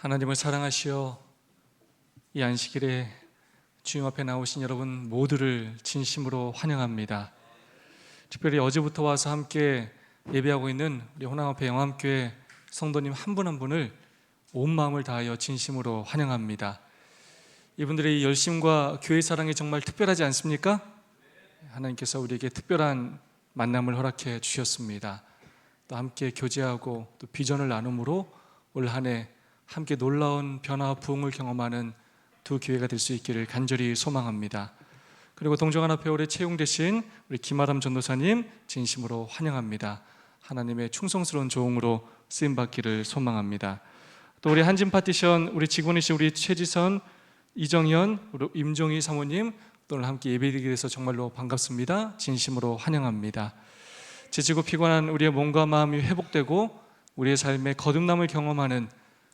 하나님을 사랑하시어 이 안식일에 주님 앞에 나오신 여러분 모두를 진심으로 환영합니다. 특별히 어제부터 와서 함께 예배하고 있는 우리 호남앞에 영암교회 성도님 한 분 한 분을 온 마음을 다하여 진심으로 환영합니다. 이분들의 이 열심과 교회 사랑이 정말 특별하지 않습니까? 하나님께서 우리에게 특별한 만남을 허락해 주셨습니다. 또 함께 교제하고 또 비전을 나눔으로 올 한 해 함께 놀라운 변화와 부흥을 경험하는 두 교회가 될 수 있기를 간절히 소망합니다. 그리고 동정한 앞에 올해 채용되신 우리 김아람 전도사님 진심으로 환영합니다. 하나님의 충성스러운 종으로 쓰임받기를 소망합니다. 또 우리 한진 파티션 우리 직원이신 우리 최지선, 이정현, 우리 임종희 사모님 오늘 함께 예배드리게 돼서 정말로 반갑습니다. 진심으로 환영합니다. 지치고 피곤한 우리의 몸과 마음이 회복되고 우리의 삶에 거듭남을 경험하는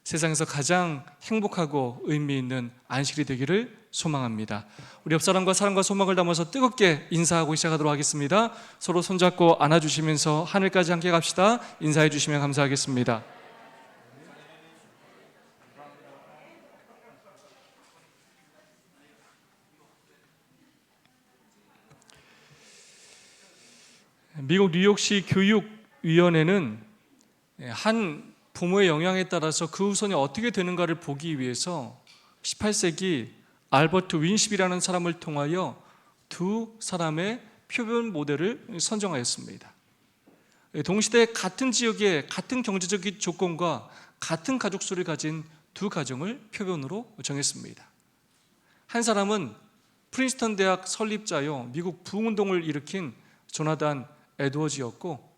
세상에서 가장 행복하고 의미 있는 안식일이 되기를 소망합니다. 우리 옆사람과 사랑과 소망을 담아서 뜨겁게 인사하고 시작하도록 하겠습니다. 서로 손잡고 안아주시면서 하늘까지 함께 갑시다. 인사해 주시면 감사하겠습니다. 미국 뉴욕시 교육위원회는 한 부모의 영향에 따라서 그 후손이 어떻게 되는가를 보기 위해서 18세기 알버트 윈십이라는 사람을 통하여 두 사람의 표본 모델을 선정하였습니다. 동시대 같은 지역의 같은 경제적인 조건과 같은 가족 수를 가진 두 가정을 표본으로 정했습니다. 한 사람은 프린스턴 대학 설립자요 미국 부흥운동을 일으킨 조나단 에드워즈였고,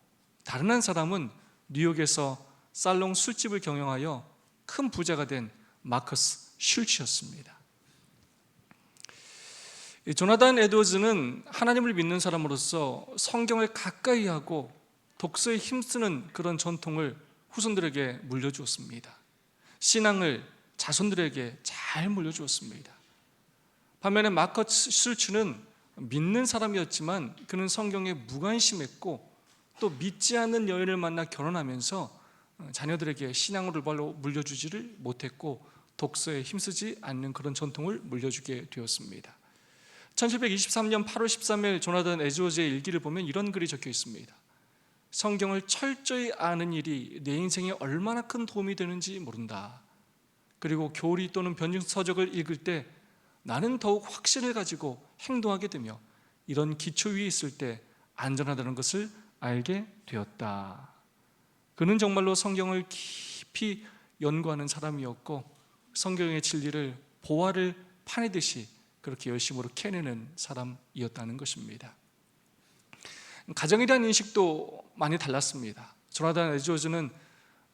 다른 한 사람은 뉴욕에서 살롱 술집을 경영하여 큰 부자가 된 마커스 슐츠였습니다. 조나단 에드워즈는 하나님을 믿는 사람으로서 성경을 가까이 하고 독서에 힘쓰는 그런 전통을 후손들에게 물려주었습니다. 신앙을 자손들에게 잘 물려주었습니다. 반면에 마커스 슐츠는 믿는 사람이었지만 그는 성경에 무관심했고 또 믿지 않는 여인을 만나 결혼하면서 자녀들에게 신앙을 별로 물려주지를 못했고 독서에 힘쓰지 않는 그런 전통을 물려주게 되었습니다. 1723년 8월 13일 조나단 에드워즈의 일기를 보면 이런 글이 적혀 있습니다. 성경을 철저히 아는 일이 내 인생에 얼마나 큰 도움이 되는지 모른다. 그리고 교리 또는 변증 서적을 읽을 때 나는 더욱 확신을 가지고 행동하게 되며 이런 기초 위에 있을 때 안전하다는 것을 알게 되었다. 그는 정말로 성경을 깊이 연구하는 사람이었고 성경의 진리를 보화를 파내듯이 그렇게 열심으로 캐내는 사람이었다는 것입니다. 가정에 대한 인식도 많이 달랐습니다. 조나단 에드워즈는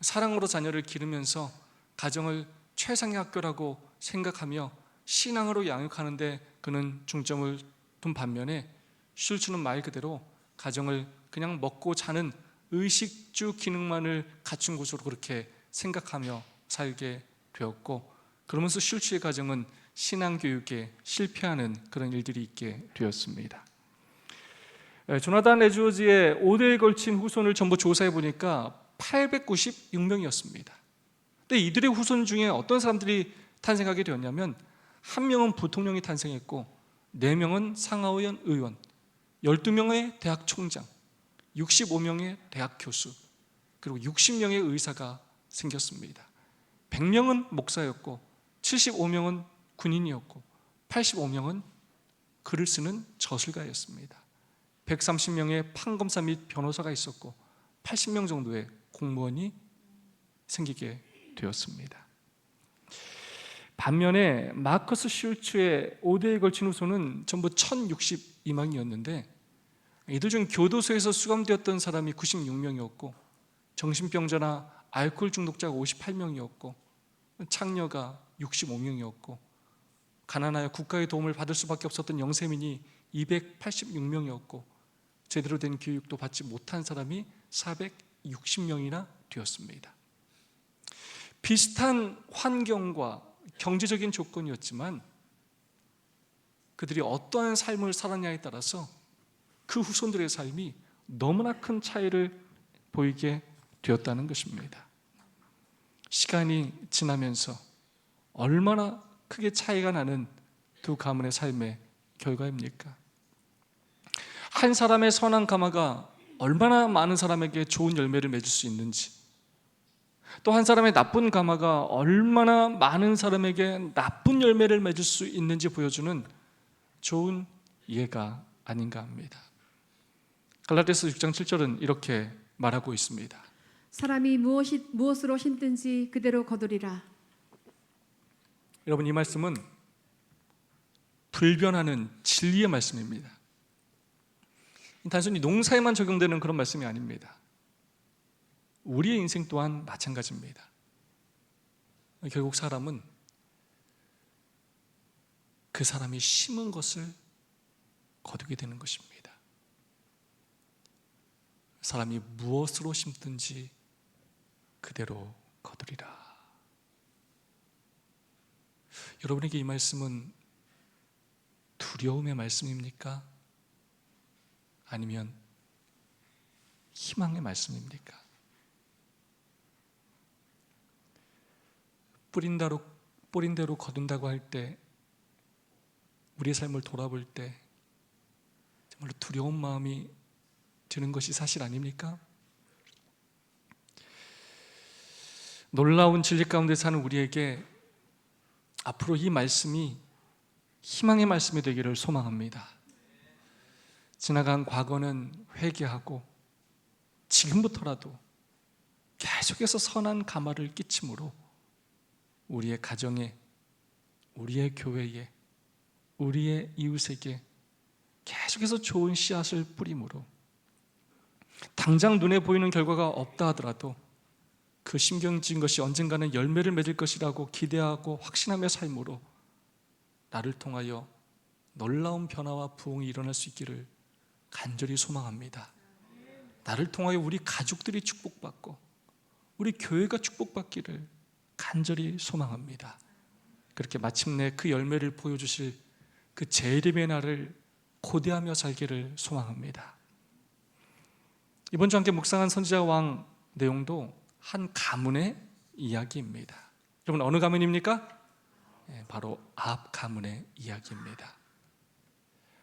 사랑으로 자녀를 기르면서 가정을 최상의 학교라고 생각하며 신앙으로 양육하는 데 그는 중점을 둔 반면에 슐츠는 말 그대로 가정을 그냥 먹고 자는 의식주 기능만을 갖춘 곳으로 그렇게 생각하며 살게 되었고, 그러면서 슐츠의 가정은 신앙교육에 실패하는 그런 일들이 있게 되었습니다. 조나단 에드워즈의 5대에 걸친 후손을 전부 조사해 보니까 896명이었습니다. 근데 이들의 후손 중에 어떤 사람들이 탄생하게 되었냐면 한 명은 부통령이 탄생했고 4명은 상하의원 의원, 12명의 대학 총장, 65명의 대학 교수, 그리고 60명의 의사가 생겼습니다. 100명은 목사였고 75명은 군인이었고 85명은 글을 쓰는 저술가였습니다. 130명의 판검사 및 변호사가 있었고 80명 정도의 공무원이 생기게 되었습니다. 반면에 마커스 슐츠의 5대에 걸친 후손은 전부 1062명이었는데 이들 중 교도소에서 수감되었던 사람이 96명이었고 정신병자나 알코올 중독자가 58명이었고 창녀가 65명이었고 가난하여 국가의 도움을 받을 수밖에 없었던 영세민이 286명이었고 제대로 된 교육도 받지 못한 사람이 460명이나 되었습니다. 비슷한 환경과 경제적인 조건이었지만 그들이 어떠한 삶을 살았냐에 따라서 그 후손들의 삶이 너무나 큰 차이를 보이게 되었다는 것입니다. 시간이 지나면서 얼마나 크게 차이가 나는 두 가문의 삶의 결과입니까? 한 사람의 선한 가마가 얼마나 많은 사람에게 좋은 열매를 맺을 수 있는지, 또 한 사람의 나쁜 가마가 얼마나 많은 사람에게 나쁜 열매를 맺을 수 있는지 보여주는 좋은 예가 아닌가 합니다. 갈라디아서 6장 7절은 이렇게 말하고 있습니다. 사람이 무엇으로 심든지 그대로 거두리라. 여러분, 이 말씀은 불변하는 진리의 말씀입니다. 단순히 농사에만 적용되는 그런 말씀이 아닙니다. 우리의 인생 또한 마찬가지입니다. 결국 사람은 그 사람이 심은 것을 거두게 되는 것입니다. 사람이 무엇으로 심든지 그대로 거두리라. 여러분에게 이 말씀은 두려움의 말씀입니까? 아니면 희망의 말씀입니까? 뿌린 대로 거둔다고 할 때, 우리의 삶을 돌아볼 때 정말로 두려운 마음이 드는 것이 사실 아닙니까? 놀라운 진리 가운데 사는 우리에게 앞으로 이 말씀이 희망의 말씀이 되기를 소망합니다. 지나간 과거는 회개하고 지금부터라도 계속해서 선한 가마를 끼침으로 우리의 가정에, 우리의 교회에, 우리의 이웃에게 계속해서 좋은 씨앗을 뿌림으로 당장 눈에 보이는 결과가 없다 하더라도 그 심겨진 것이 언젠가는 열매를 맺을 것이라고 기대하고 확신하며 삶으로 나를 통하여 놀라운 변화와 부흥이 일어날 수 있기를 간절히 소망합니다. 나를 통하여 우리 가족들이 축복받고 우리 교회가 축복받기를 간절히 소망합니다. 그렇게 마침내 그 열매를 보여주실 그 재림의 날을 고대하며 살기를 소망합니다. 이번 주 함께 묵상한 선지자 왕 내용도 한 가문의 이야기입니다. 여러분, 어느 가문입니까? 바로 아합 가문의 이야기입니다.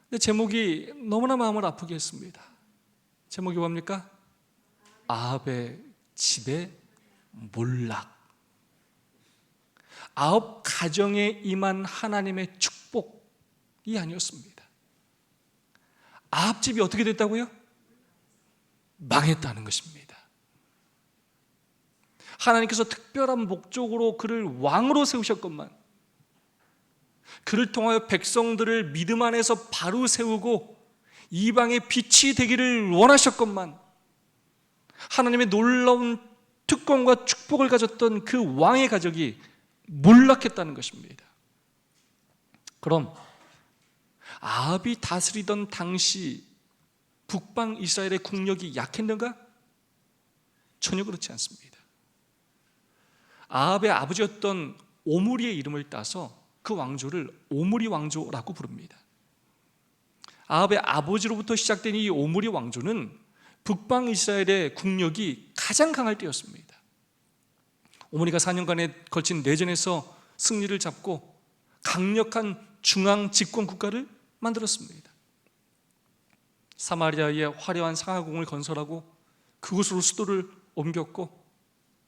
근데 제목이 너무나 마음을 아프게 했습니다. 제목이 뭡니까? 아합의 집의 몰락. 아합 가정에 임한 하나님의 축복이 아니었습니다. 아합 집이 어떻게 됐다고요? 망했다는 것입니다. 하나님께서 특별한 목적으로 그를 왕으로 세우셨건만, 그를 통하여 백성들을 믿음 안에서 바로 세우고 이방의 빛이 되기를 원하셨건만, 하나님의 놀라운 특권과 축복을 가졌던 그 왕의 가족이 몰락했다는 것입니다. 그럼 아합이 다스리던 당시 북방 이스라엘의 국력이 약했는가? 전혀 그렇지 않습니다. 아합의 아버지였던 오므리의 이름을 따서 그 왕조를 오므리 왕조라고 부릅니다. 아합의 아버지로부터 시작된 이 오므리 왕조는 북방 이스라엘의 국력이 가장 강할 때였습니다. 오므리가 4년간에 걸친 내전에서 승리를 잡고 강력한 중앙 집권 국가를 만들었습니다. 사마리아에 화려한 상하궁을 건설하고 그곳으로 수도를 옮겼고,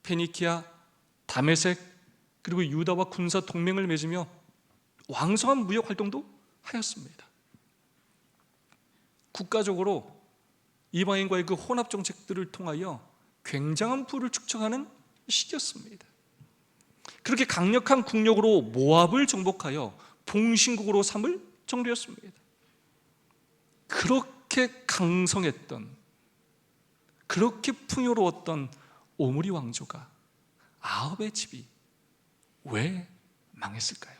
페니키아, 다메섹, 그리고 유다와 군사 동맹을 맺으며 왕성한 무역 활동도 하였습니다. 국가적으로 이방인과의 그 혼합 정책들을 통하여 굉장한 부를 축적하는 시기였습니다. 그렇게 강력한 국력으로 모압을 정복하여 봉신국으로 삼을 정도였습니다. 그렇게 강성했던, 그렇게 풍요로웠던 오므리 왕조가, 아합의 집이 왜 망했을까요?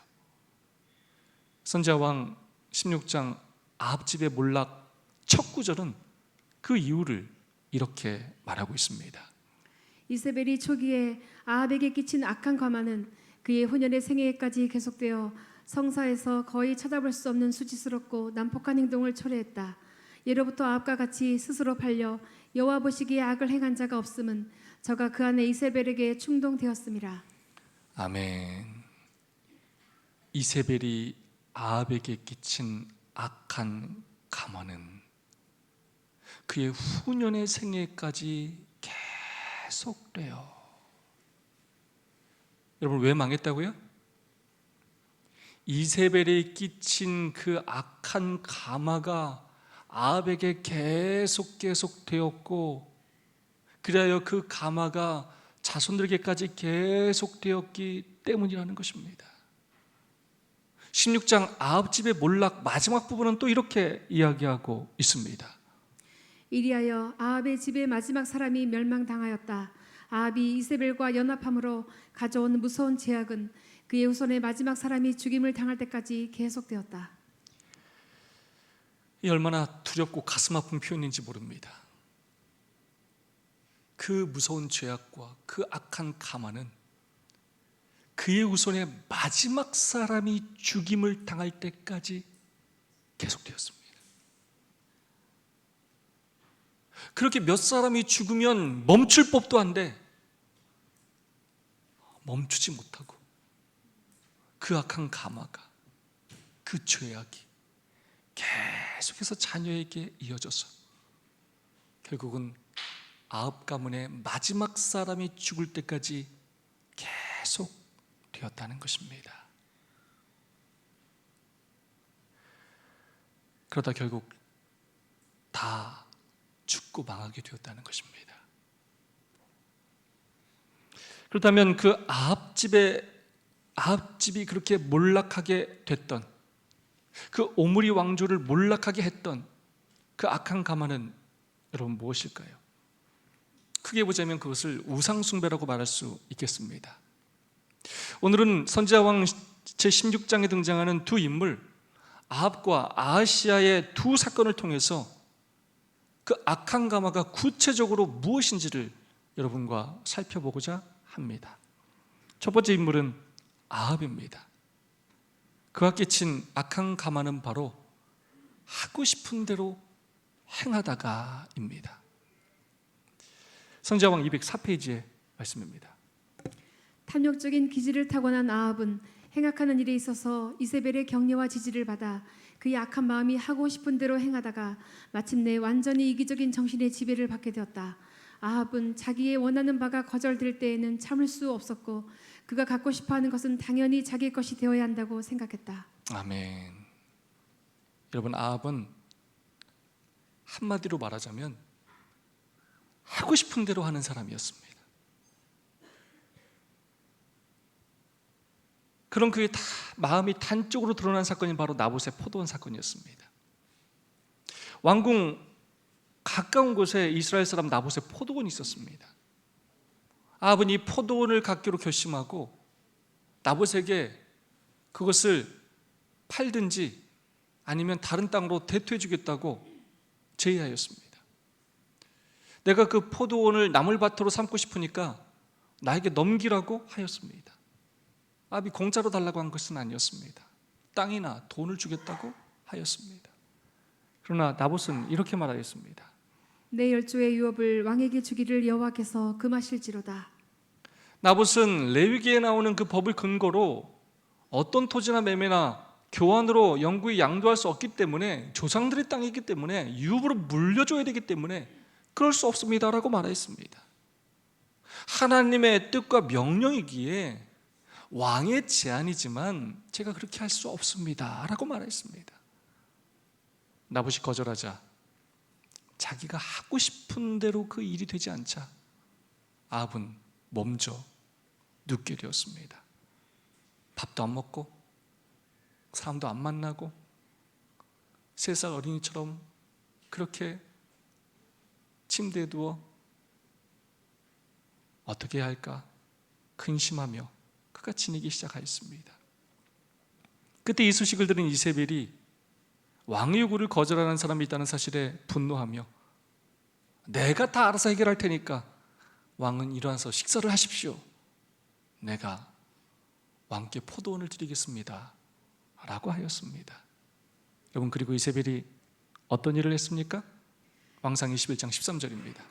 선지자 왕 16장 아합 집의 몰락 첫 구절은 그 이유를 이렇게 말하고 있습니다. 이세벨이 초기에 아합에게 끼친 악한 과마는 그의 후년의 생애까지 계속되어 성사에서 거의 찾아볼 수 없는 수치스럽고 난폭한 행동을 초래했다. 예로부터 아합과 같이 스스로 팔려 여호와 보시기에 악을 행한 자가 없음은 저가 그 안에 이세벨에게 충동되었음이라. 아멘. 이세벨이 아합에게 끼친 악한 감화는 그의 후년의 생애까지 계속돼요. 여러분, 왜 망했다고요? 이세벨이 끼친 그 악한 감화가 아합에게 계속 되었고, 그리하여 그 감화가 자손들에게까지 계속되었기 때문이라는 것입니다. 16장 아합 집의 몰락 마지막 부분은 또 이렇게 이야기하고 있습니다. 이리하여 아합의 집의 마지막 사람이 멸망당하였다. 아합이 이세벨과 연합함으로 가져온 무서운 죄악은 그의 후손의 마지막 사람이 죽임을 당할 때까지 계속되었다. 이 얼마나 두렵고 가슴 아픈 표현인지 모릅니다. 그 무서운 죄악과 그 악한 감화는 그의 후손의 마지막 사람이 죽임을 당할 때까지 계속되었습니다. 그렇게 몇 사람이 죽으면 멈출 법도 한데 멈추지 못하고 그 악한 감화가, 그 죄악이 계속해서 자녀에게 이어져서 결국은 아합 가문의 마지막 사람이 죽을 때까지 계속 되었다는 것입니다. 그러다 결국 다 죽고 망하게 되었다는 것입니다. 그렇다면 그 아합집이 그렇게 몰락하게 됐던, 그 오므리 왕조를 몰락하게 했던 그 악한 감화는 여러분 무엇일까요? 크게 보자면 그것을 우상숭배라고 말할 수 있겠습니다. 오늘은 선지자왕 제16장에 등장하는 두 인물, 아합과 아하시아의 두 사건을 통해서 그 악한 감화가 구체적으로 무엇인지를 여러분과 살펴보고자 합니다. 첫 번째 인물은 아합입니다. 그가 끼친 악한 감화는 바로 하고 싶은 대로 행하다가입니다. 선지자왕 204페이지의 말씀입니다. 탐욕적인 기질을 타고난 아합은 행악하는 일에 있어서 이세벨의 격려와 지지를 받아 그의 악한 마음이 하고 싶은 대로 행하다가 마침내 완전히 이기적인 정신의 지배를 받게 되었다. 아합은 자기의 원하는 바가 거절될 때에는 참을 수 없었고 그가 갖고 싶어하는 것은 당연히 자기 것이 되어야 한다고 생각했다. 아멘. 여러분, 아합은 한마디로 말하자면 하고 싶은 대로 하는 사람이었습니다. 그런 그의 마음이 단적으로 드러난 사건이 바로 나봇의 포도원 사건이었습니다. 왕궁 가까운 곳에 이스라엘 사람 나봇의 포도원이 있었습니다. 아합은 이 포도원을 갖기로 결심하고 나봇에게 그것을 팔든지 아니면 다른 땅으로 대투해 주겠다고 제의하였습니다. 내가 그 포도원을 나물밭으로 삼고 싶으니까 나에게 넘기라고 하였습니다. 아합이 공짜로 달라고 한 것은 아니었습니다. 땅이나 돈을 주겠다고 하였습니다. 그러나 나봇은 이렇게 말하였습니다. 내 열조의 유업을 왕에게 주기를 여호와께서 금하실지로다. 나봇은 레위기에 나오는 그 법을 근거로 어떤 토지나 매매나 교환으로 영구히 양도할 수 없기 때문에, 조상들의 땅이기 때문에 유업으로 물려줘야 되기 때문에 그럴 수 없습니다라고 말했습니다. 하나님의 뜻과 명령이기에 왕의 제안이지만 제가 그렇게 할 수 없습니다라고 말했습니다. 나봇이 거절하자 자기가 하고 싶은 대로 그 일이 되지 않자 아합은 먼저 눕게 되었습니다. 밥도 안 먹고 사람도 안 만나고 3살 어린이처럼 그렇게 침대에 누워 어떻게 해야 할까 근심하며 그가 지내기 시작하였습니다. 그때 이 소식을 들은 이세벨이 왕의 요구를 거절하는 사람이 있다는 사실에 분노하며 내가 다 알아서 해결할 테니까 왕은 일어나서 식사를 하십시오. 내가 왕께 포도원을 드리겠습니다 라고 하였습니다. 여러분, 그리고 이세벨이 어떤 일을 했습니까? 왕상 21장 13절입니다.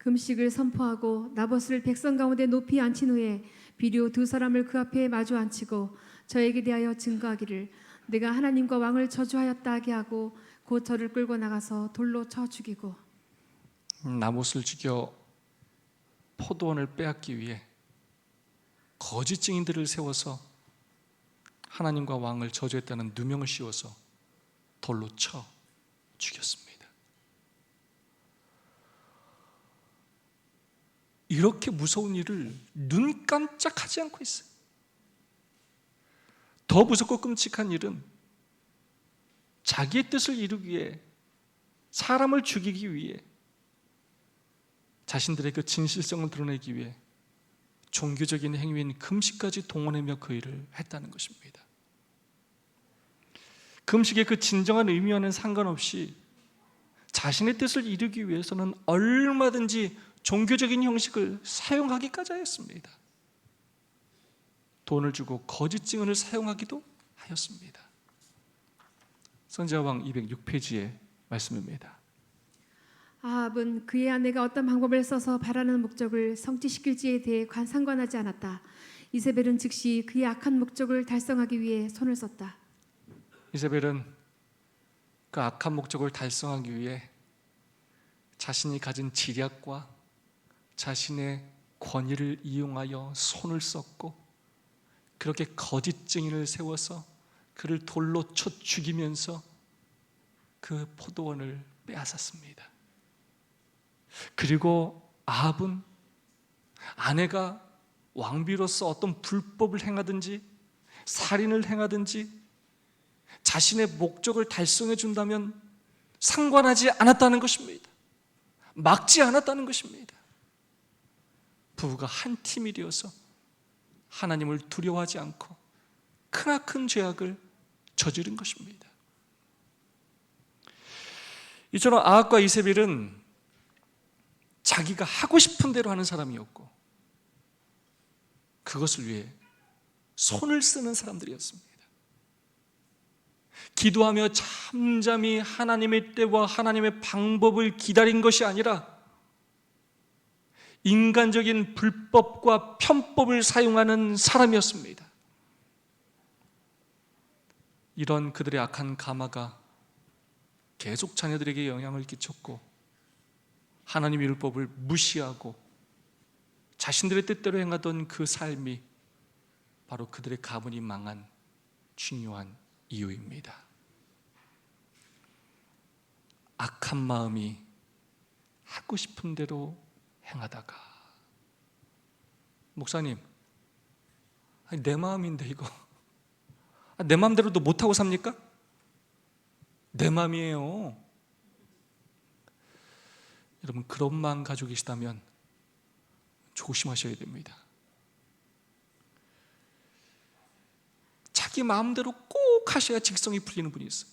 그 금식을 선포하고 나봇을 백성 가운데 높이 앉힌 후에 비료 두 사람을 그 앞에 마주 앉히고 저에게 대하여 증거하기를 내가 하나님과 왕을 저주하였다 하게 하고 곧 저를 끌고 나가서 돌로 쳐 죽이고 나봇을 죽여 포도원을 빼앗기 위해 거짓 증인들을 세워서 하나님과 왕을 저주했다는 누명을 씌워서 돌로 쳐 죽였습니다. 이렇게 무서운 일을 눈 깜짝하지 않고 있어요. 더 무섭고 끔찍한 일은 자기의 뜻을 이루기 위해, 사람을 죽이기 위해, 자신들의 그 진실성을 드러내기 위해 종교적인 행위인 금식까지 동원하며 그 일을 했다는 것입니다. 금식의 그 진정한 의미와는 상관없이 자신의 뜻을 이루기 위해서는 얼마든지 종교적인 형식을 사용하기까지 하였습니다. 돈을 주고 거짓 증언을 사용하기도 하였습니다. 선지자왕 206페이지의 말씀입니다. 아합은 그의 아내가 어떤 방법을 써서 바라는 목적을 성취시킬지에 대해 상관하지 않았다. 이세벨은 즉시 그의 악한 목적을 달성하기 위해 손을 썼다. 이세벨은 그 악한 목적을 달성하기 위해 자신이 가진 지략과 자신의 권위를 이용하여 손을 썼고, 그렇게 거짓 증인을 세워서 그를 돌로 쳐 죽이면서 그 포도원을 빼앗았습니다. 그리고 아합은 아내가 왕비로서 어떤 불법을 행하든지 살인을 행하든지 자신의 목적을 달성해 준다면 상관하지 않았다는 것입니다. 막지 않았다는 것입니다. 부부가 한 팀이 되어서 하나님을 두려워하지 않고 크나큰 죄악을 저지른 것입니다. 이처럼 아합과 이세벨은 자기가 하고 싶은 대로 하는 사람이었고, 그것을 위해 손을 쓰는 사람들이었습니다. 기도하며 잠잠히 하나님의 때와 하나님의 방법을 기다린 것이 아니라 인간적인 불법과 편법을 사용하는 사람이었습니다. 이런 그들의 악한 가마가 계속 자녀들에게 영향을 끼쳤고, 하나님의 율법을 무시하고 자신들의 뜻대로 행하던 그 삶이 바로 그들의 가문이 망한 중요한 이유입니다. 악한 마음이 하고 싶은 대로 행하다가, 목사님, 아니, 내 마음인데 이거 내 마음대로도 못하고 삽니까? 내 마음이에요. 여러분, 그런 마음 가지고 계시다면 조심하셔야 됩니다. 자기 마음대로 꼭 하셔야 직성이 풀리는 분이 있어요.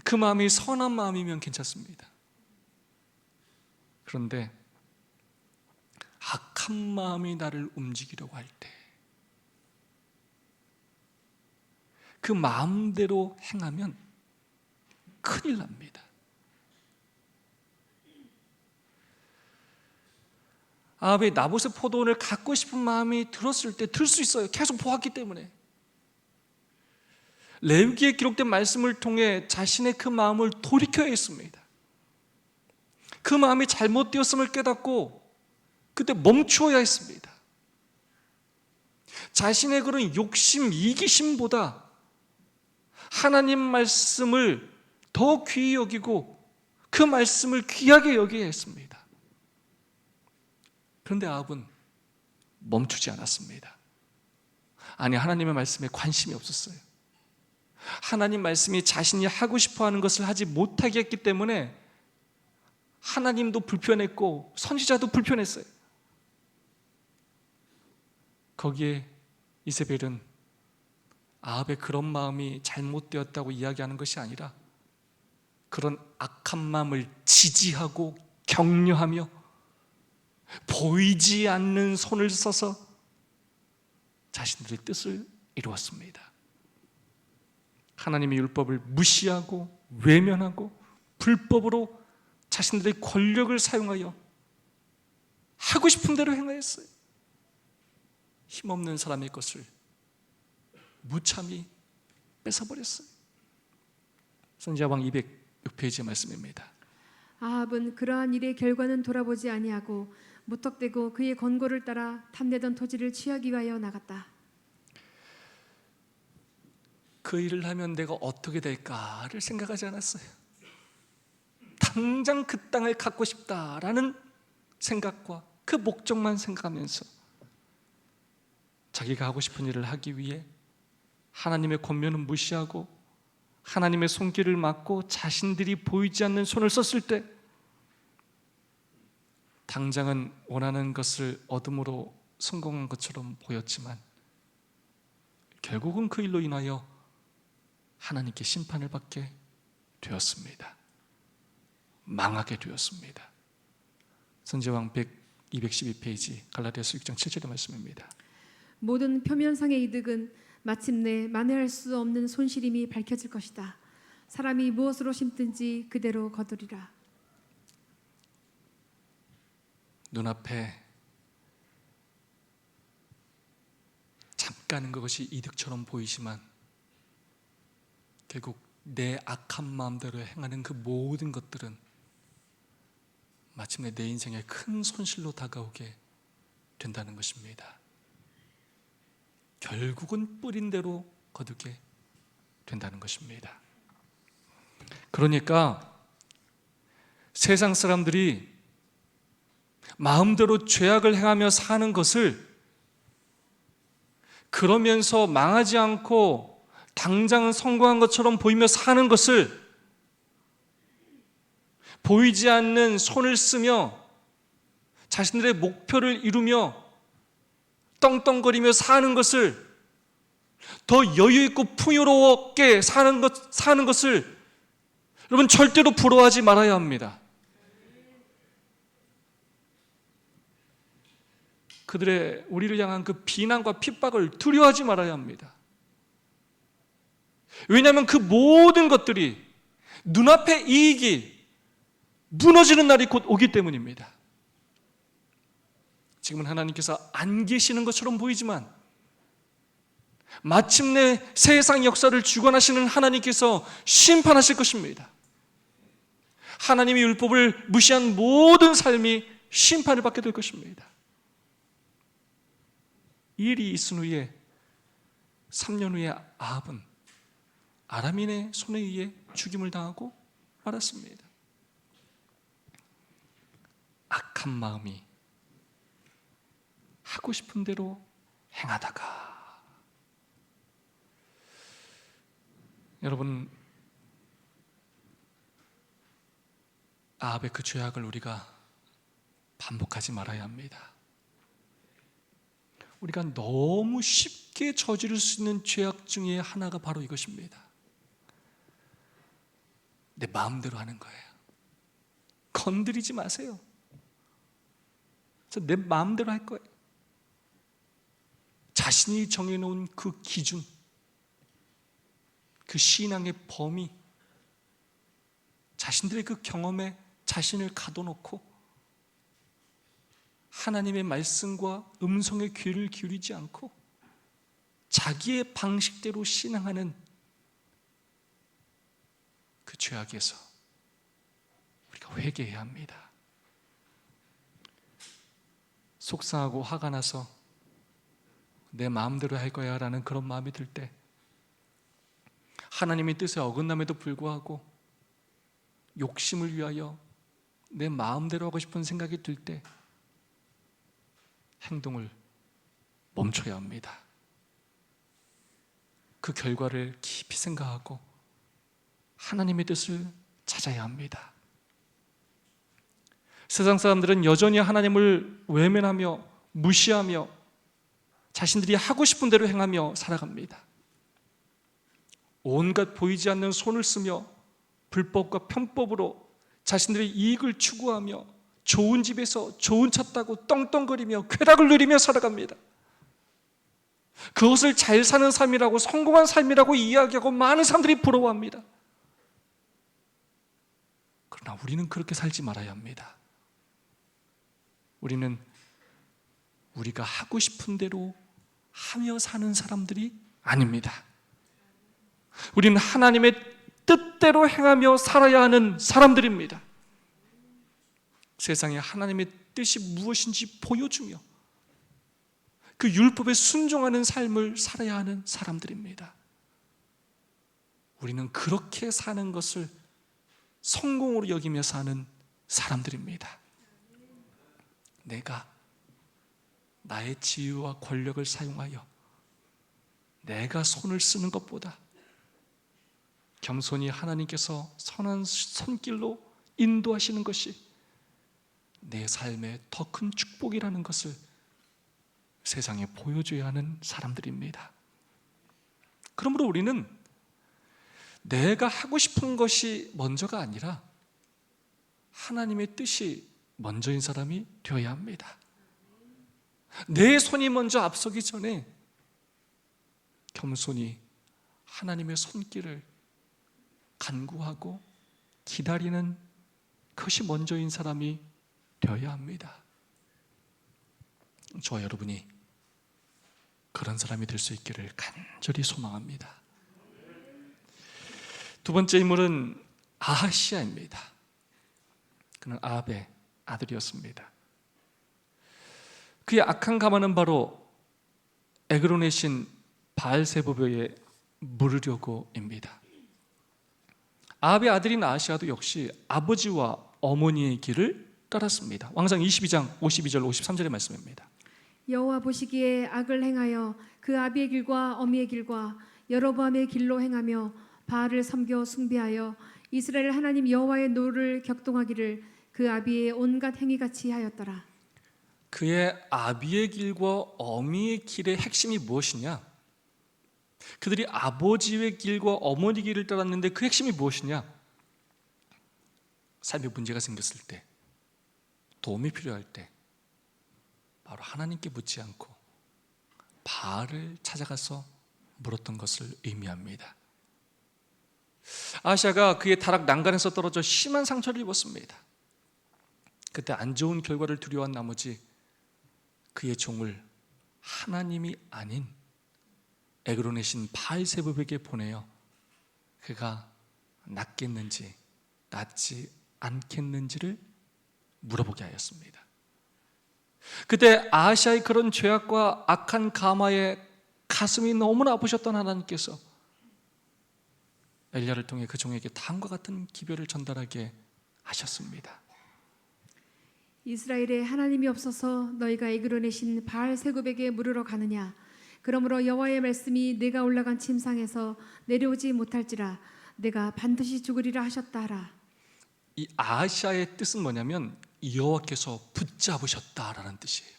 그 마음이 선한 마음이면 괜찮습니다. 그런데 악한 마음이 나를 움직이려고 할 때 그 마음대로 행하면 큰일 납니다. 아합이 나봇의 포도원을 갖고 싶은 마음이 들었을 때 들 수 있어요. 계속 보았기 때문에. 레위기에 기록된 말씀을 통해 자신의 그 마음을 돌이켜야 했습니다. 그 마음이 잘못되었음을 깨닫고 그때 멈추어야 했습니다. 자신의 그런 욕심, 이기심보다 하나님 말씀을 더 귀히 여기고 그 말씀을 귀하게 여겨야 했습니다. 그런데 아합은 멈추지 않았습니다. 아니, 하나님의 말씀에 관심이 없었어요. 하나님 말씀이 자신이 하고 싶어 하는 것을 하지 못하게 했기 때문에 하나님도 불편했고 선지자도 불편했어요. 거기에 이세벨은 아합의 그런 마음이 잘못되었다고 이야기하는 것이 아니라 그런 악한 마음을 지지하고 격려하며 보이지 않는 손을 써서 자신들의 뜻을 이루었습니다. 하나님의 율법을 무시하고 외면하고 불법으로 자신들의 권력을 사용하여 하고 싶은 대로 행하였어요. 힘없는 사람의 것을 무참히 뺏어버렸어요. 선지자왕 206페이지의 말씀입니다. 아합은 그러한 일의 결과는 돌아보지 아니하고 무턱대고 그의 권고를 따라 탐내던 토지를 취하기 위하여 나갔다. 그 일을 하면 내가 어떻게 될까를 생각하지 않았어요. 당장 그 땅을 갖고 싶다라는 생각과 그 목적만 생각하면서 자기가 하고 싶은 일을 하기 위해 하나님의 권면은 무시하고 하나님의 손길을 막고 자신들이 보이지 않는 손을 썼을 때 당장은 원하는 것을 얻음으로 성공한 것처럼 보였지만 결국은 그 일로 인하여 하나님께 심판을 받게 되었습니다. 망하게 되었습니다. 선지자왕 212페이지 갈라디아서 6장 7절의 말씀입니다. 모든 표면상의 이득은 마침내 만회할 수 없는 손실임이 밝혀질 것이다. 사람이 무엇으로 심든지 그대로 거두리라. 눈앞에 잠깐 그것이 이득처럼 보이지만 결국 내 악한 마음대로 행하는 그 모든 것들은 마침내 내 인생에 큰 손실로 다가오게 된다는 것입니다. 결국은 뿌린 대로 거두게 된다는 것입니다. 그러니까 세상 사람들이 마음대로 죄악을 행하며 사는 것을 그러면서 망하지 않고 당장 성공한 것처럼 보이며 사는 것을 보이지 않는 손을 쓰며 자신들의 목표를 이루며 떵떵거리며 사는 것을 더 여유 있고 풍요롭게 사는 것을 여러분 절대로 부러워하지 말아야 합니다. 그들의 우리를 향한 그 비난과 핍박을 두려워하지 말아야 합니다. 왜냐하면 그 모든 것들이 눈앞의 이익이 무너지는 날이 곧 오기 때문입니다. 지금은 하나님께서 안 계시는 것처럼 보이지만 마침내 세상 역사를 주관하시는 하나님께서 심판하실 것입니다. 하나님의 율법을 무시한 모든 삶이 심판을 받게 될 것입니다. 이 일이 있은 후에 3년 후에 아합은 아람인의 손에 의해 죽임을 당하고 말았습니다. 악한 마음이 하고 싶은 대로 행하다가 여러분 아합의 그 죄악을 우리가 반복하지 말아야 합니다. 우리가 너무 쉽게 저지를 수 있는 죄악 중에 하나가 바로 이것입니다. 내 마음대로 하는 거예요. 건드리지 마세요. 내 마음대로 할 거예요. 자신이 정해놓은 그 기준, 그 신앙의 범위, 자신들의 그 경험에 자신을 가둬놓고 하나님의 말씀과 음성의 귀를 기울이지 않고 자기의 방식대로 신앙하는 그 죄악에서 우리가 회개해야 합니다. 속상하고 화가 나서 내 마음대로 할 거야 라는 그런 마음이 들 때 하나님의 뜻에 어긋남에도 불구하고 욕심을 위하여 내 마음대로 하고 싶은 생각이 들 때 행동을 멈춰야 합니다. 그 결과를 깊이 생각하고 하나님의 뜻을 찾아야 합니다. 세상 사람들은 여전히 하나님을 외면하며 무시하며 자신들이 하고 싶은 대로 행하며 살아갑니다. 온갖 보이지 않는 손을 쓰며 불법과 편법으로 자신들의 이익을 추구하며 좋은 집에서 좋은 차 타고 떵떵거리며 쾌락을 누리며 살아갑니다. 그것을 잘 사는 삶이라고 성공한 삶이라고 이야기하고 많은 사람들이 부러워합니다. 그러나 그러나 우리는 그렇게 살지 말아야 합니다. 우리는 우리가 하고 싶은 대로 하며 사는 사람들이 아닙니다. 우리는 하나님의 뜻대로 행하며 살아야 하는 사람들입니다. 세상에 하나님의 뜻이 무엇인지 보여주며 그 율법에 순종하는 삶을 살아야 하는 사람들입니다. 우리는 그렇게 사는 것을 성공으로 여기며 사는 사람들입니다. 내가 나의 지위와 권력을 사용하여 내가 손을 쓰는 것보다 겸손히 하나님께서 선한 손길로 인도하시는 것이 내 삶의 더 큰 축복이라는 것을 세상에 보여줘야 하는 사람들입니다. 그러므로 우리는 내가 하고 싶은 것이 먼저가 아니라 하나님의 뜻이 먼저인 사람이 되어야 합니다. 내 손이 먼저 앞서기 전에 겸손히 하나님의 손길을 간구하고 기다리는 것이 먼저인 사람이 되어야 합니다. 저와 여러분이 그런 사람이 될 수 있기를 간절히 소망합니다. 두 번째 인물은 아하시아입니다. 그는 아합의 아들이었습니다. 그의 악한 가마는 바로 에그론의 신 바알세보브에 물으려고입니다. 아합의 아들인 아하시아도 역시 아버지와 어머니의 길을 따랐습니다. 왕상 22장 52절 53절의 말씀입니다. 여호와 보시기에 악을 행하여 그 아비의 길과 어미의 길과 여로보암의 길로 행하며 바알을 섬겨 숭배하여 이스라엘 하나님 여호와의 노를 격동하기를 그 아비의 온갖 행위같이 하였더라. 그의 아비의 길과 어미의 길의 핵심이 무엇이냐? 그들이 아버지의 길과 어머니 길을 따랐는데 그 핵심이 무엇이냐? 삶에 문제가 생겼을 때, 도움이 필요할 때 바로 하나님께 묻지 않고 바알을 찾아가서 물었던 것을 의미합니다. 아하시아가 그의 타락 난간에서 떨어져 심한 상처를 입었습니다. 그때 안 좋은 결과를 두려워한 나머지 그의 종을 하나님이 아닌 에그론의 신 바알세붑에게 보내어 그가 낫겠는지 낫지 않겠는지를 물어보게 하였습니다. 그때 아하시아의 그런 죄악과 악한 가마에 가슴이 너무나 아프셨던 하나님께서 엘리야를 통해 그 종에게 다음과 같은 기별을 전달하게 하셨습니다. 이스라엘에 하나님이 없어서 너희가 에그론의 신 바알세굽에게 물으러 가느냐? 그러므로 여호와의 말씀이 내가 올라간 침상에서 내려오지 못할지라 내가 반드시 죽으리라 하셨다 하라. 이 아하시아의 뜻은 뭐냐면 여호와께서 붙잡으셨다라는 뜻이에요.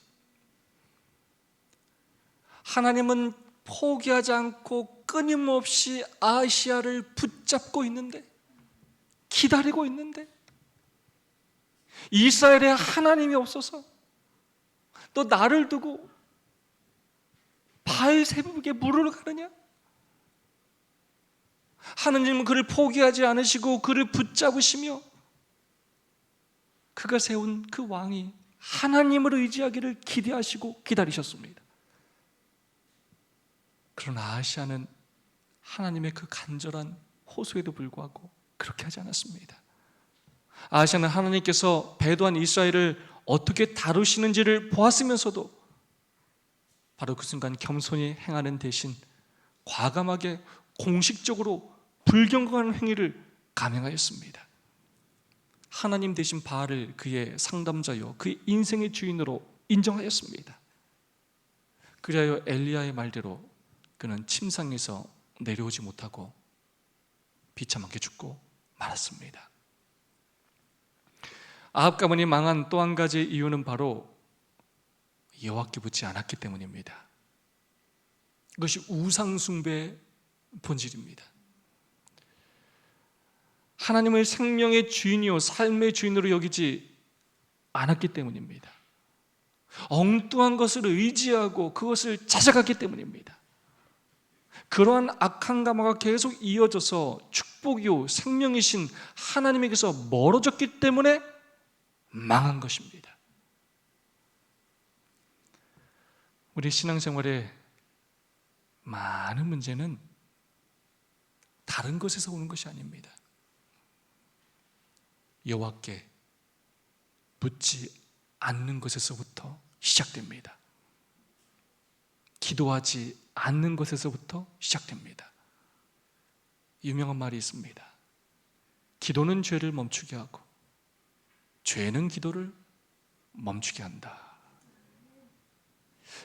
하나님은 포기하지 않고 끊임없이 아하시아를 붙잡고 있는데, 기다리고 있는데, 이스라엘에 하나님이 없어서 너 나를 두고 바알세붑에게 물으러 가느냐? 하나님은 그를 포기하지 않으시고 그를 붙잡으시며 그가 세운 그 왕이 하나님을 의지하기를 기대하시고 기다리셨습니다. 그러나 아하시아는 하나님의 그 간절한 호소에도 불구하고 그렇게 하지 않았습니다. 아하시아는 하나님께서 배도한 이스라엘을 어떻게 다루시는지를 보았으면서도 바로 그 순간 겸손히 행하는 대신 과감하게 공식적으로 불경건한 행위를 감행하였습니다. 하나님 대신 바알을 그의 상담자요 그의 인생의 주인으로 인정하였습니다. 그리하여 엘리야의 말대로 그는 침상에서 내려오지 못하고 비참하게 죽고 말았습니다. 아합 가문이 망한 또 한 가지 이유는 바로 여호와께 묻지 않았기 때문입니다. 그것이 우상 숭배의 본질입니다. 하나님을 생명의 주인이요 삶의 주인으로 여기지 않았기 때문입니다. 엉뚱한 것을 의지하고 그것을 찾아갔기 때문입니다. 그러한 악한 가마가 계속 이어져서 축복이요 생명이신 하나님에게서 멀어졌기 때문에 망한 것입니다. 우리 신앙생활의 많은 문제는 다른 것에서 오는 것이 아닙니다. 여호와께 붙지 않는 것에서부터 시작됩니다. 기도하지 않는 것에서부터 시작됩니다. 유명한 말이 있습니다. 기도는 죄를 멈추게 하고 죄는 기도를 멈추게 한다.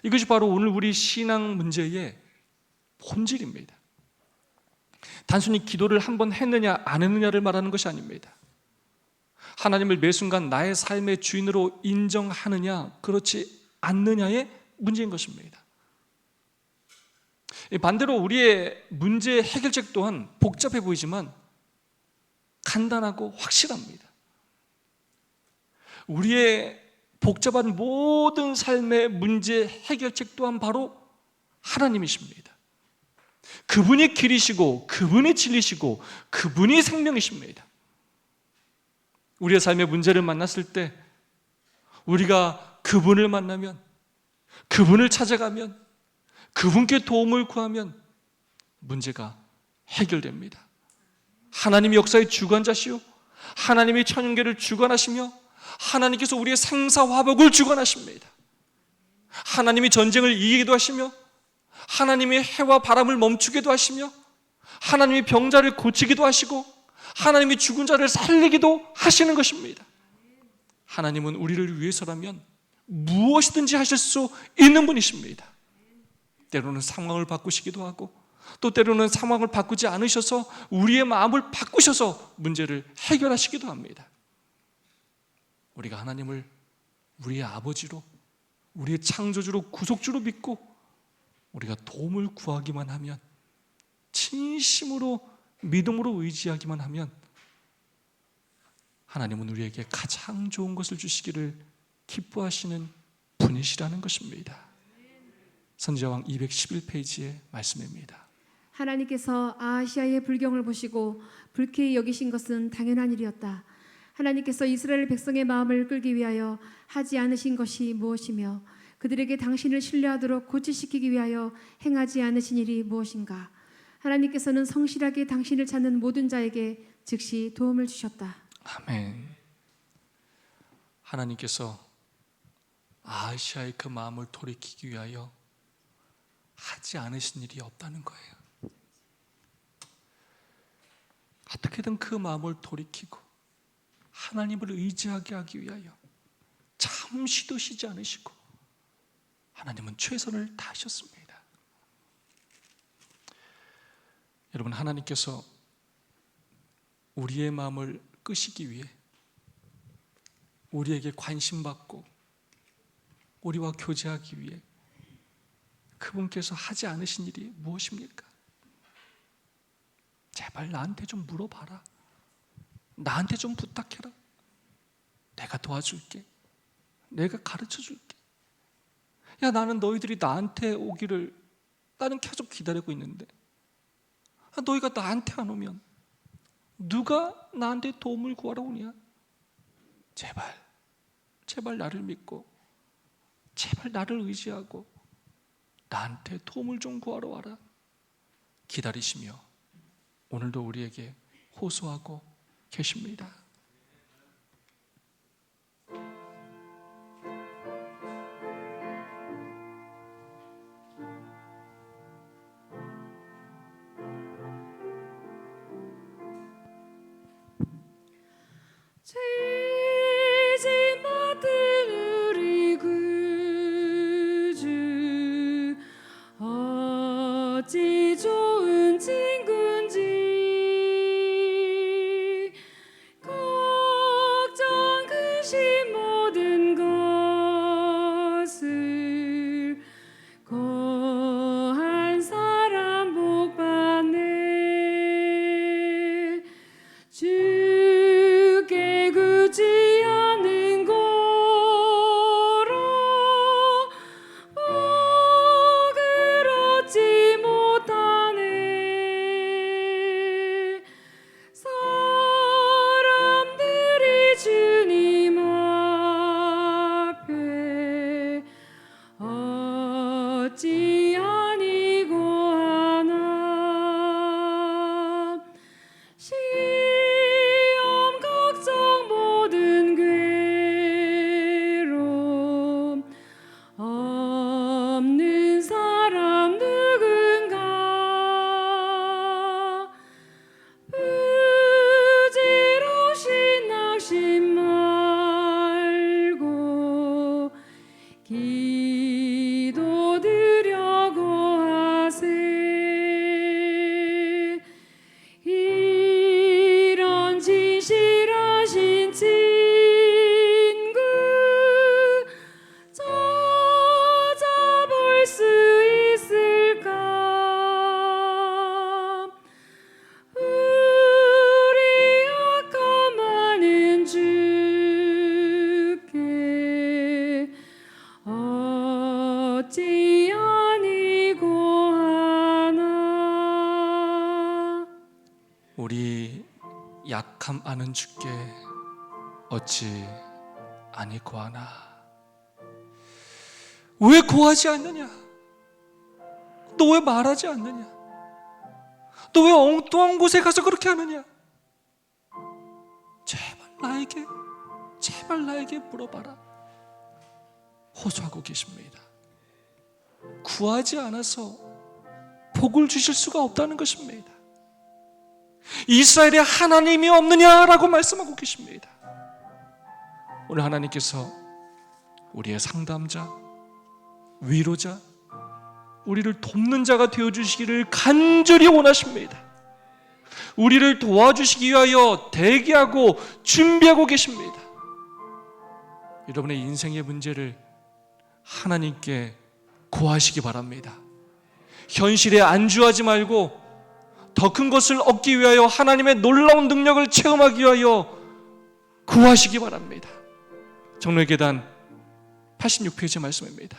이것이 바로 오늘 우리 신앙 문제의 본질입니다. 단순히 기도를 한번 했느냐 안 했느냐를 말하는 것이 아닙니다. 하나님을 매 순간 나의 삶의 주인으로 인정하느냐 그렇지 않느냐의 문제인 것입니다. 반대로 우리의 문제 해결책 또한 복잡해 보이지만 간단하고 확실합니다. 우리의 복잡한 모든 삶의 문제 해결책 또한 바로 하나님이십니다. 그분이 길이시고 그분이 진리시고 그분이 생명이십니다. 우리의 삶의 문제를 만났을 때 우리가 그분을 만나면, 그분을 찾아가면, 그분께 도움을 구하면 문제가 해결됩니다. 하나님이 역사의 주관자시오, 하나님이 천연계를 주관하시며 하나님께서 우리의 생사화복을 주관하십니다. 하나님이 전쟁을 이기기도 하시며 하나님이 해와 바람을 멈추기도 하시며 하나님이 병자를 고치기도 하시고 하나님이 죽은 자를 살리기도 하시는 것입니다. 하나님은 우리를 위해서라면 무엇이든지 하실 수 있는 분이십니다. 때로는 상황을 바꾸시기도 하고 또 때로는 상황을 바꾸지 않으셔서 우리의 마음을 바꾸셔서 문제를 해결하시기도 합니다. 우리가 하나님을 우리의 아버지로, 우리의 창조주로, 구속주로 믿고 우리가 도움을 구하기만 하면, 진심으로 믿음으로 의지하기만 하면 하나님은 우리에게 가장 좋은 것을 주시기를 기뻐하시는 분이시라는 것입니다. 선지자왕 211페이지의 말씀입니다. 하나님께서 아하시아의 불경을 보시고 불쾌히 여기신 것은 당연한 일이었다. 하나님께서 이스라엘 백성의 마음을 끌기 위하여 하지 않으신 것이 무엇이며 그들에게 당신을 신뢰하도록 고치시키기 위하여 행하지 않으신 일이 무엇인가? 하나님께서는 성실하게 당신을 찾는 모든 자에게 즉시 도움을 주셨다. 아멘. 하나님께서 아하시아의 그 마음을 돌이키기 위하여 하지 않으신 일이 없다는 거예요. 어떻게든 그 마음을 돌이키고 하나님을 의지하게 하기 위하여 잠시도 쉬지 않으시고 하나님은 최선을 다하셨습니다. 여러분, 하나님께서 우리의 마음을 끄시기 위해 우리에게 관심받고 우리와 교제하기 위해 그분께서 하지 않으신 일이 무엇입니까? 제발 나한테 좀 물어봐라. 나한테 좀 부탁해라. 내가 도와줄게. 내가 가르쳐줄게. 야, 나는 너희들이 나한테 오기를 나는 계속 기다리고 있는데 너희가 나한테 안 오면 누가 나한테 도움을 구하러 오냐? 제발 나를 믿고 제발 나를 의지하고 나한테 도움을 좀 구하러 와라. 기다리시며 오늘도 우리에게 호소하고 계십니다. 죄짐 받은 우리 구주 어찌 좋은 친구인지 어찌 아니고 하나 시험 걱정 모든 괴로움 없는 사람 누군가 부지런히 낙심 말고 기도드려고 하세. 이런 진실하신 친구 찾아볼 수 있을까? 우리 약한 많은 주께 어찌 아니고 하나. 우리 약함 아는 주께 어찌 아니 고하나. 왜 고하지 않느냐? 너 왜 말하지 않느냐? 너 왜 엉뚱한 곳에 가서 그렇게 하느냐? 제발 나에게 물어봐라. 호소하고 계십니다. 구하지 않아서 복을 주실 수가 없다는 것입니다. 이스라엘에 하나님이 없느냐라고 말씀하고 계십니다. 오늘 하나님께서 우리의 상담자, 위로자, 우리를 돕는 자가 되어주시기를 간절히 원하십니다. 우리를 도와주시기 위하여 대기하고 준비하고 계십니다. 여러분의 인생의 문제를 하나님께 고하시기 바랍니다. 현실에 안주하지 말고 더 큰 것을 얻기 위하여 하나님의 놀라운 능력을 체험하기 위하여 구하시기 바랍니다. 정로의 계단 86페이지 말씀입니다.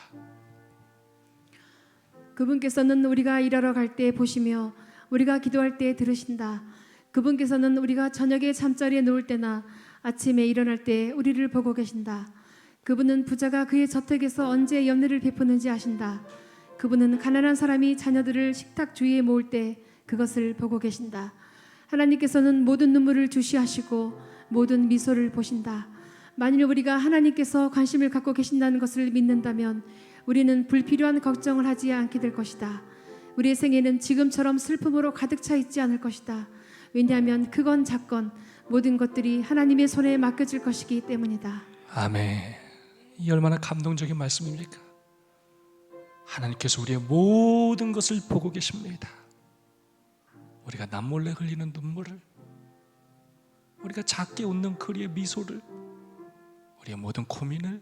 그분께서는 우리가 일하러 갈 때 보시며 우리가 기도할 때 들으신다. 그분께서는 우리가 저녁에 잠자리에 누울 때나 아침에 일어날 때 우리를 보고 계신다. 그분은 부자가 그의 저택에서 언제 연회를 베푸는지 아신다. 그분은 가난한 사람이 자녀들을 식탁 주위에 모을 때 그것을 보고 계신다. 하나님께서는 모든 눈물을 주시하시고 모든 미소를 보신다. 만일 우리가 하나님께서 관심을 갖고 계신다는 것을 믿는다면 우리는 불필요한 걱정을 하지 않게 될 것이다. 우리의 생애는 지금처럼 슬픔으로 가득 차 있지 않을 것이다. 왜냐하면 크건 작건 모든 것들이 하나님의 손에 맡겨질 것이기 때문이다. 아멘. 이 얼마나 감동적인 말씀입니까? 하나님께서 우리의 모든 것을 보고 계십니다. 우리가 남몰래 흘리는 눈물을, 우리가 작게 웃는 그리의 미소를, 우리의 모든 고민을,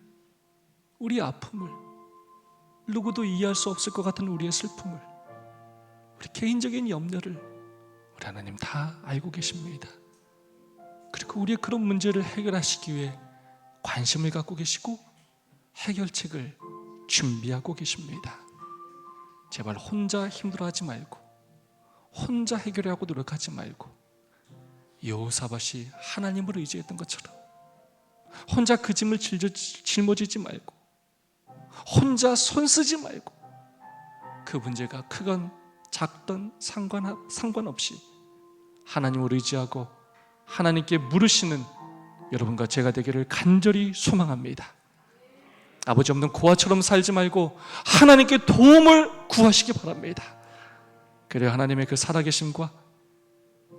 우리의 아픔을, 누구도 이해할 수 없을 것 같은 우리의 슬픔을, 우리 개인적인 염려를 우리 하나님 다 알고 계십니다. 그리고 우리의 그런 문제를 해결하시기 위해 관심을 갖고 계시고 해결책을 준비하고 계십니다. 제발 혼자 힘들어하지 말고 혼자 해결하려고 노력하지 말고 여호사밧이 하나님을 의지했던 것처럼 혼자 그 짐을 짊어지지 말고 혼자 손쓰지 말고 그 문제가 크건 작던 상관없이 하나님을 의지하고 하나님께 물으시는 여러분과 제가 되기를 간절히 소망합니다. 아버지 없는 고아처럼 살지 말고 하나님께 도움을 구하시기 바랍니다. 그래야 하나님의 그 살아계심과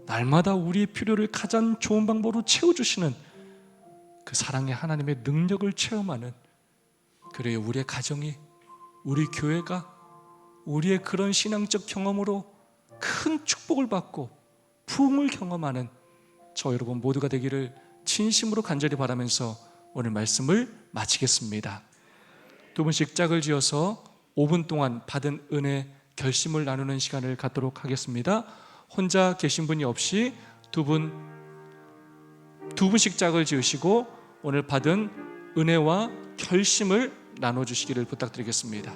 날마다 우리의 필요를 가장 좋은 방법으로 채워주시는 그 사랑의 하나님의 능력을 체험하는, 그래야 우리의 가정이, 우리 교회가 우리의 그런 신앙적 경험으로 큰 축복을 받고 부흥을 경험하는 저 여러분 모두가 되기를 진심으로 간절히 바라면서 오늘 말씀을 마치겠습니다. 두 분씩 짝을 지어서 5분 동안 받은 은혜 결심을 나누는 시간을 갖도록 하겠습니다. 혼자 계신 분이 없이 두 분씩 짝을 지으시고 오늘 받은 은혜와 결심을 나눠주시기를 부탁드리겠습니다.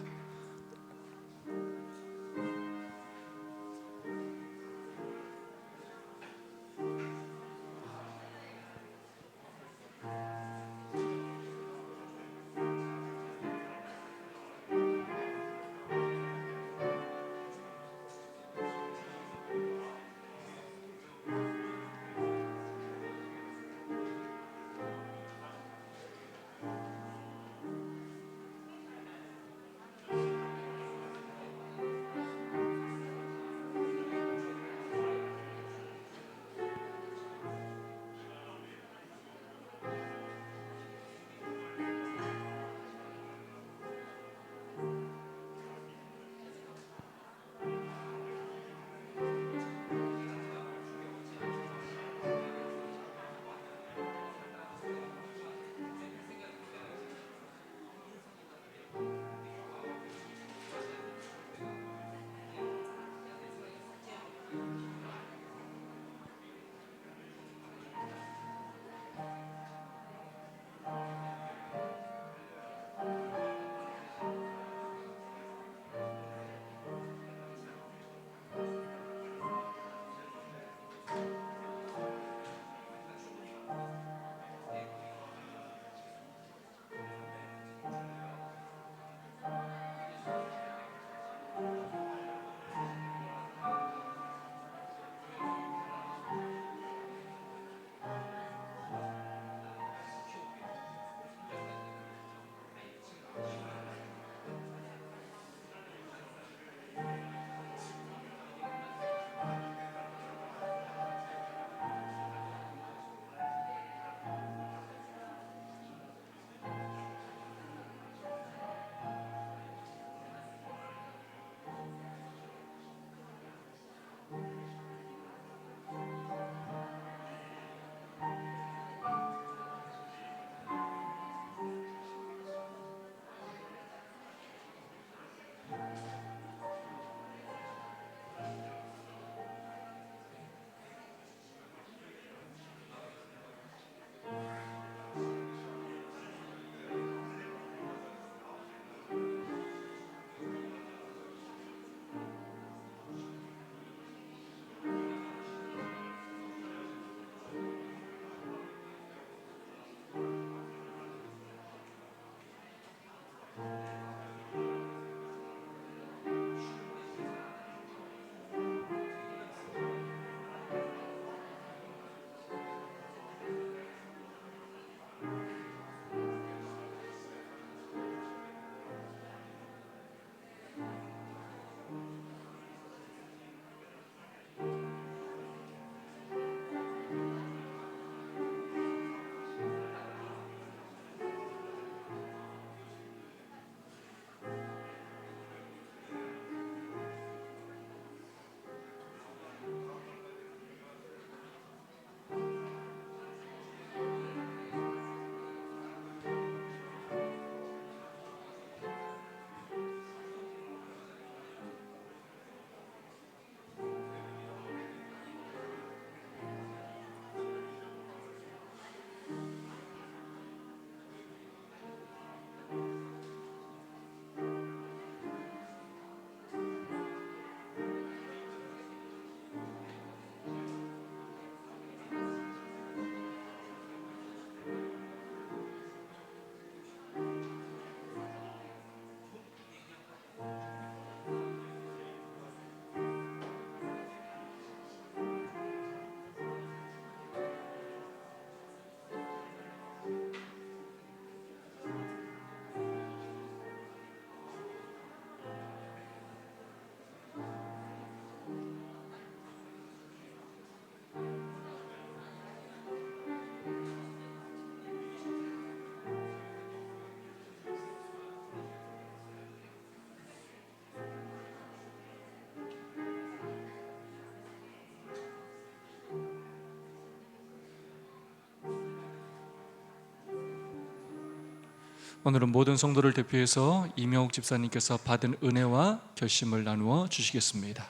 오늘은 모든 성도를 대표해서 이명옥 집사님께서 받은 은혜와 결심을 나누어 주시겠습니다.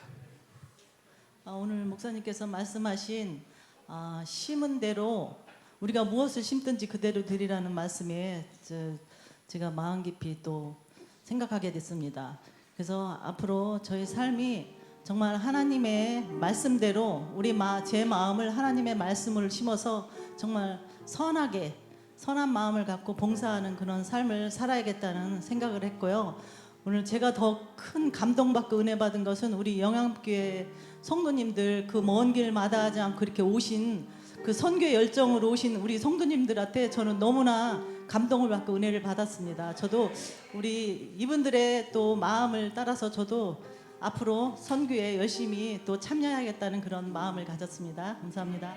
오늘 목사님께서 말씀하신 심은 대로 우리가 무엇을 심든지 그대로 되리라는 말씀에 제가 마음 깊이 또 생각하게 됐습니다. 그래서 앞으로 저희 삶이 정말 하나님의 말씀대로 제 마음을 하나님의 말씀을 심어서 정말 선한 마음을 갖고 봉사하는 그런 삶을 살아야겠다는 생각을 했고요. 오늘 제가 더 큰 감동받고 은혜 받은 것은 우리 영암교회 성도님들 그 먼 길 마다하지 않고 이렇게 오신 그 선교의 열정으로 오신 우리 성도님들한테 저는 너무나 감동을 받고 은혜를 받았습니다. 저도 우리 이분들의 또 마음을 따라서 저도 앞으로 선교에 열심히 또 참여하겠다는 그런 마음을 가졌습니다. 감사합니다.